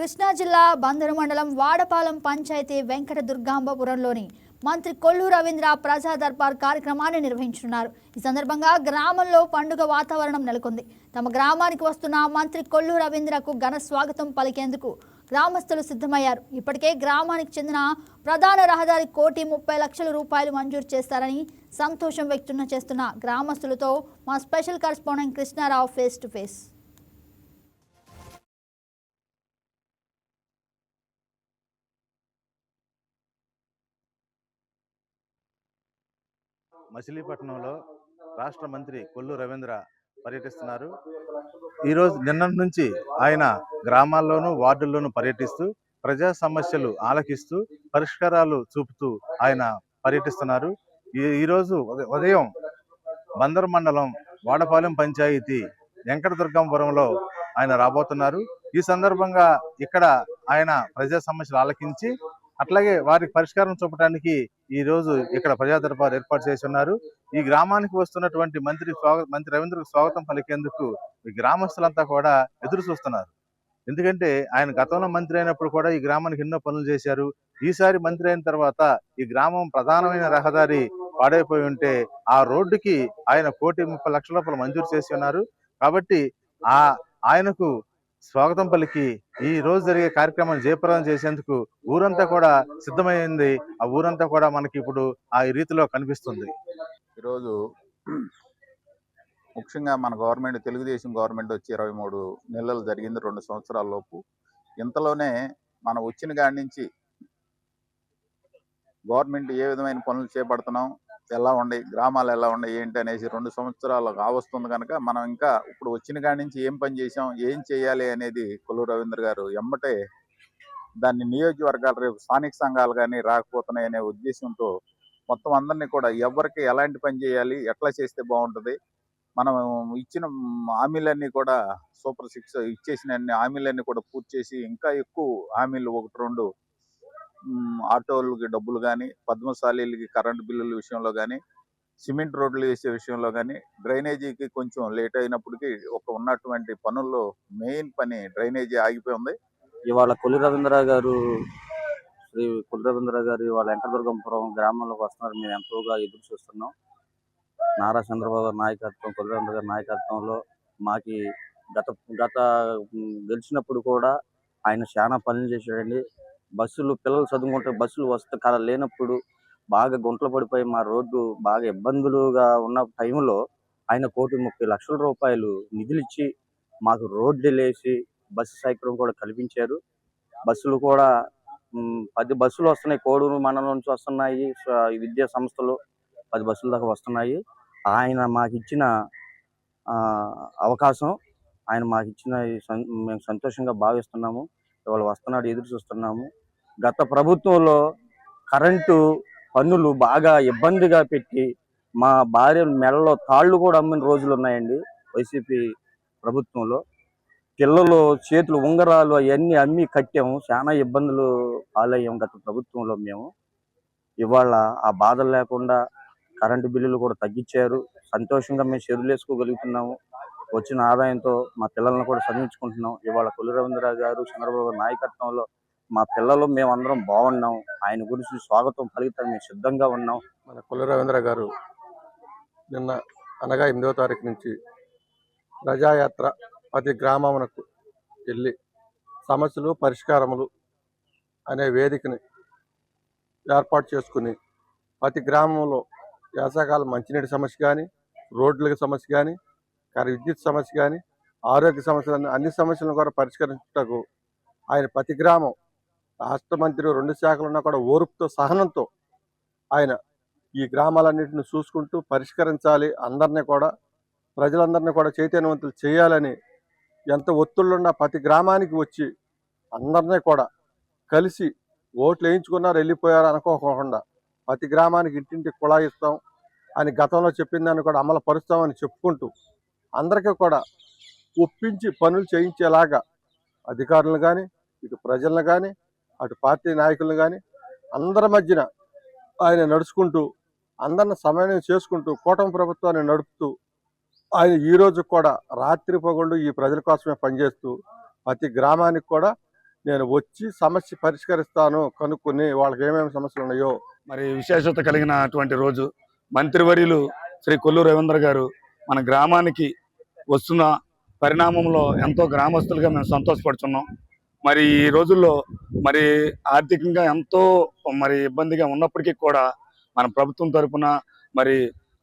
కృష్ణా జిల్లా బందరు మండలం వాడపాలెం పంచాయతీ వెంకట దుర్గాంబపురంలోని మంత్రి కొల్లు రవీంద్ర ప్రజా దర్బార్ కార్యక్రమాన్ని నిర్వహించున్నారు. ఈ సందర్భంగా గ్రామంలో పండుగ వాతావరణం నెలకొంది. తమ గ్రామానికి వస్తున్న మంత్రి కొల్లు రవీంద్రకు ఘన స్వాగతం పలికేందుకు గ్రామస్తులు సిద్ధమయ్యారు. ఇప్పటికే గ్రామానికి చెందిన ప్రధాన రహదారి 1,30,00,000 రూపాయలు మంజూరు చేస్తారని సంతోషం వ్యక్తం చేస్తున్న గ్రామస్తులతో మా special correspondent Krishna Rao face to face. మచిలీపట్నంలో రాష్ట్ర మంత్రి కొల్లు రవీంద్ర పర్యటిస్తున్నారు. ఈరోజు నిన్న నుంచి ఆయన గ్రామాల్లోనూ వార్డుల్లోనూ పర్యటిస్తూ ప్రజా సమస్యలు ఆలకిస్తూ పరిష్కారాలు చూపుతూ ఆయన పర్యటిస్తున్నారు. ఈరోజు ఉదయం బందరు మండలం వాడపాలెం పంచాయతీ వెంకట దుర్గాంబపురంలో ఆయన రాబోతున్నారు. ఈ సందర్భంగా ఇక్కడ ఆయన ప్రజా సమస్యలు ఆలకించి అట్లాగే వారికి పరిష్కారం చూపడానికి ఈ రోజు ఇక్కడ ప్రజా దర్బార్ ఏర్పాటు చేసి ఉన్నారు. ఈ గ్రామానికి వస్తున్నటువంటి మంత్రి రవీంద్రకు స్వాగతం పలికేందుకు ఈ గ్రామస్తులంతా కూడా ఎదురు చూస్తున్నారు. ఎందుకంటే ఆయన గతంలో మంత్రి అయినప్పుడు కూడా ఈ గ్రామానికి ఎన్నో పనులు చేశారు. ఈసారి మంత్రి అయిన తర్వాత ఈ గ్రామం ప్రధానమైన రహదారి పాడైపోయి ఉంటే ఆ రోడ్డుకి ఆయన 1,30,00,000 రూపాయలు మంజూరు చేసి ఉన్నారు. కాబట్టి ఆయనకు స్వాగతం పలికి ఈ రోజు జరిగే కార్యక్రమాన్ని జయప్రదం చేసేందుకు ఊరంతా కూడా సిద్ధమైంది. ఆ ఊరంతా కూడా మనకి ఇప్పుడు ఆ రీతిలో కనిపిస్తుంది. ఈరోజు ముఖ్యంగా మన గవర్నమెంట్, తెలుగుదేశం గవర్నమెంట్ వచ్చి 23 నెలలు జరిగింది, 2 సంవత్సరాల లోపు. ఇంతలోనే మనం వచ్చిన కాడి నుంచి గవర్నమెంట్ ఏ విధమైన పనులు చేపడుతున్నాం, ఎలా ఉన్నాయి, గ్రామాలు ఎలా ఉన్నాయి, ఏంటి అనేసి 2 సంవత్సరాలు కావస్తుంది కనుక మనం ఇంకా ఇప్పుడు వచ్చిన కాడి నుంచి ఏం పని చేసాం, ఏం చేయాలి అనేది కొల్లు రవీంద్ర గారు ఎమ్మటే దాన్ని నియోజకవర్గాలు రేపు స్థానిక సంఘాలు కానీ రాకపోతున్నాయనే ఉద్దేశంతో మొత్తం అందరినీ కూడా ఎవరికి ఎలాంటి పని చేయాలి, ఎట్లా చేస్తే బాగుంటుంది, మనం ఇచ్చిన హామీలన్నీ కూడా సూపర్ 6 ఇచ్చేసిన హామీలన్నీ కూడా పూర్తి చేసి ఇంకా ఎక్కువ హామీలు 1-2 ఆటోలకి డబ్బులు కానీ, పద్మశాలీలకి కరెంటు బిల్లుల విషయంలో కానీ, సిమెంట్ రోడ్లు వేసే విషయంలో కానీ, డ్రైనేజీకి కొంచెం లేట్ అయినప్పటికీ ఉన్నటువంటి పనుల్లో మెయిన్ పని డ్రైనేజీ ఆగిపోయి ఉంది. ఇవాళ కొల్లు రవీంద్ర గారు ఇవాళ వెంకటదుర్గంపురం గ్రామంలోకి వస్తున్నారు. మేము ఎంతోగా ఎదురు చూస్తున్నాం. నారా చంద్రబాబు గారి నాయకత్వం, కొల్లు రవీంద్ర గారి నాయకత్వంలో మాకి గత గెలిచినప్పుడు కూడా ఆయన చాలా పనులు చేశాడండి. బస్సులు పిల్లలు చదువుకుంటే బస్సులు వస్తే లేనప్పుడు బాగా గుంటలు పడిపోయి మా రోడ్డు బాగా ఇబ్బందులుగా ఉన్న టైంలో ఆయన 1,30,00,000 రూపాయలు నిధులు ఇచ్చి మాకు రోడ్లు వేసి బస్సు సౌకర్యం కూడా కల్పించారు. బస్సులు కూడా 10 బస్సులు వస్తున్నాయి. కోడూరు మండలం నుంచి వస్తున్నాయి. విద్యా సంస్థలు 10 బస్సుల దాకా వస్తున్నాయి. ఆయన మాకు ఇచ్చిన అవకాశం, ఆయన మాకు ఇచ్చిన మేము సంతోషంగా భావిస్తున్నాము. ఇవాళ వస్తున్నాడు, ఎదురు చూస్తున్నాము. గత ప్రభుత్వంలో కరెంటు పన్నులు బాగా ఇబ్బందిగా పెట్టి మా భార్య మెడలో తాళ్ళు కూడా అమ్మిన రోజులు ఉన్నాయండి. వైసీపీ ప్రభుత్వంలో పిల్లలు చేతులు ఉంగరాలు అవన్నీ అమ్మి కట్టాము. చాలా ఇబ్బందులు పాలయ్యాం గత ప్రభుత్వంలో మేము. ఇవాళ ఆ బాధలు లేకుండా కరెంటు బిల్లులు కూడా తగ్గించారు. సంతోషంగా మేము చెరువులు వేసుకోగలుగుతున్నాము. వచ్చిన ఆదాయంతో మా పిల్లలను కూడా చదివించుకుంటున్నాం. ఇవాళ కొల్లు రవీంద్ర గారు, చంద్రబాబు నాయకత్వంలో మా పిల్లలు మేమందరం బాగున్నాం. ఆయన గురించి స్వాగతం పలికితే మేము సిద్ధంగా ఉన్నాం. మన కొల్లు రవీంద్ర గారు నిన్న అనగా 8వ తారీఖు నుంచి ప్రజాయాత్ర ప్రతి గ్రామమునకు వెళ్ళి సమస్యలు పరిష్కారములు అనే వేదికని ఏర్పాటు చేసుకుని ప్రతి గ్రామంలో వేసవకాలం మంచినీటి సమస్య కానీ, రోడ్ల సమస్య కానీ, విద్యుత్ సమస్య కానీ, ఆరోగ్య సమస్యలు, అన్ని సమస్యలను కూడా పరిష్కరించుటకు ఆయన ప్రతి గ్రామం రాష్ట్ర మంత్రి 2 శాఖలున్నా కూడా ఓర్పుతో, సహనంతో ఆయన ఈ గ్రామాలన్నింటిని చూసుకుంటూ పరిష్కరించాలి, అందరినీ కూడా ప్రజలందరినీ కూడా చైతన్యవంతులు చేయాలని ఎంత ఒత్తిళ్ళున్నా ప్రతి గ్రామానికి వచ్చి అందరినీ కూడా కలిసి ఓట్లు వేయించుకున్నారు, వెళ్ళిపోయారు అనుకోకుండా ప్రతి గ్రామానికి ఇంటింటికి కుళాయిస్తాం అని గతంలో చెప్పిన దాన్ని కూడా అమలు పరుస్తామని చెప్పుకుంటూ అందరికీ కూడా ఒప్పించి పనులు చేయించేలాగా అధికారులను కానీ, ఇటు ప్రజలను కానీ, అటు పార్టీ నాయకులను కానీ అందరి మధ్యన ఆయన నడుచుకుంటూ అందరిని సమన్వయం చేసుకుంటూ కూటమి ప్రభుత్వాన్ని నడుపుతూ ఆయన ఈ రోజు కూడా రాత్రి పగళ్ళు ఈ ప్రజల కోసమే పనిచేస్తూ ప్రతి గ్రామానికి కూడా నేను వచ్చి సమస్య పరిష్కరిస్తాను, కనుక్కొని వాళ్ళకి ఏమేమి సమస్యలు ఉన్నాయో. మరి విశేషత కలిగినటువంటి రోజు మంత్రివర్యులు శ్రీ కొల్లు రవీంద్ర గారు మన గ్రామానికి వస్తున్న పరిణామంలో ఎంతో గ్రామస్తులుగా మేము సంతోషపడుతున్నాం. మరి ఈ రోజుల్లో మరి ఆర్థికంగా ఎంతో మరి ఇబ్బందిగా ఉన్నప్పటికీ కూడా మన ప్రభుత్వం తరఫున మరి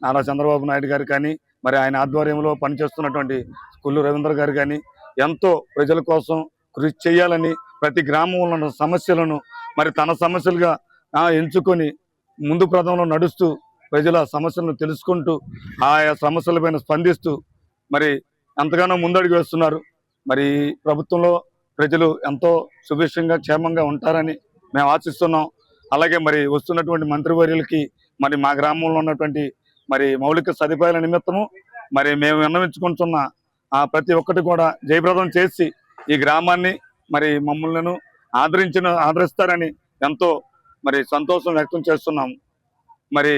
నారా చంద్రబాబు నాయుడు గారు కానీ, మరి ఆయన ఆధ్వర్యంలో పనిచేస్తున్నటువంటి కొల్లు రవీంద్ర గారు కానీ ఎంతో ప్రజల కోసం కృషి చేయాలని, ప్రతి గ్రామంలో ఉన్న సమస్యలను మరి తన సమస్యలుగా ఎంచుకొని ముందు ప్రదంలో నడుస్తూ ప్రజల సమస్యలను తెలుసుకుంటూ ఆయా సమస్యలపైన స్పందిస్తూ మరి ఎంతగానో ముందడుగు వేస్తున్నారు. మరి ప్రభుత్వంలో ప్రజలు ఎంతో సుభిక్షంగా క్షేమంగా ఉంటారని మేము ఆశిస్తున్నాం. అలాగే మరి వస్తున్నటువంటి మంత్రివర్యులకి మరి మా గ్రామంలో ఉన్నటువంటి మరి మౌలిక సదుపాయాల నిమిత్తము మరి మేము విన్నవించుకుంటున్న ప్రతి ఒక్కటి కూడా జయప్రదం చేసి ఈ గ్రామాన్ని మరి మమ్మల్ని ఆదరిస్తారని ఎంతో మరి సంతోషం వ్యక్తం చేస్తున్నాము. మరి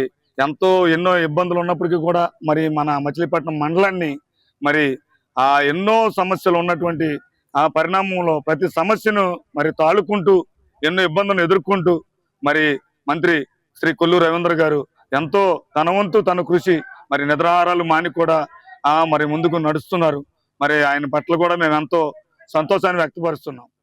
ఎన్నో ఇబ్బందులు ఉన్నప్పటికీ కూడా మరి మన మచిలీపట్నం మండలాన్ని మరి ఎన్నో సమస్యలు ఉన్నటువంటి పరిణామంలో ప్రతి సమస్యను మరి తాళుకుంటూ ఎన్నో ఇబ్బందులను ఎదుర్కొంటూ మరి మంత్రి శ్రీ కొల్లు రవీంద్ర గారు ఎంతో తన వంతు తన కృషి మరి నిద్రాహారాలు మాని కూడా మరి ముందుకు నడుస్తున్నారు. మరి ఆయన పట్ల కూడా మేము ఎంతో సంతోషాన్ని వ్యక్తపరుస్తున్నాం.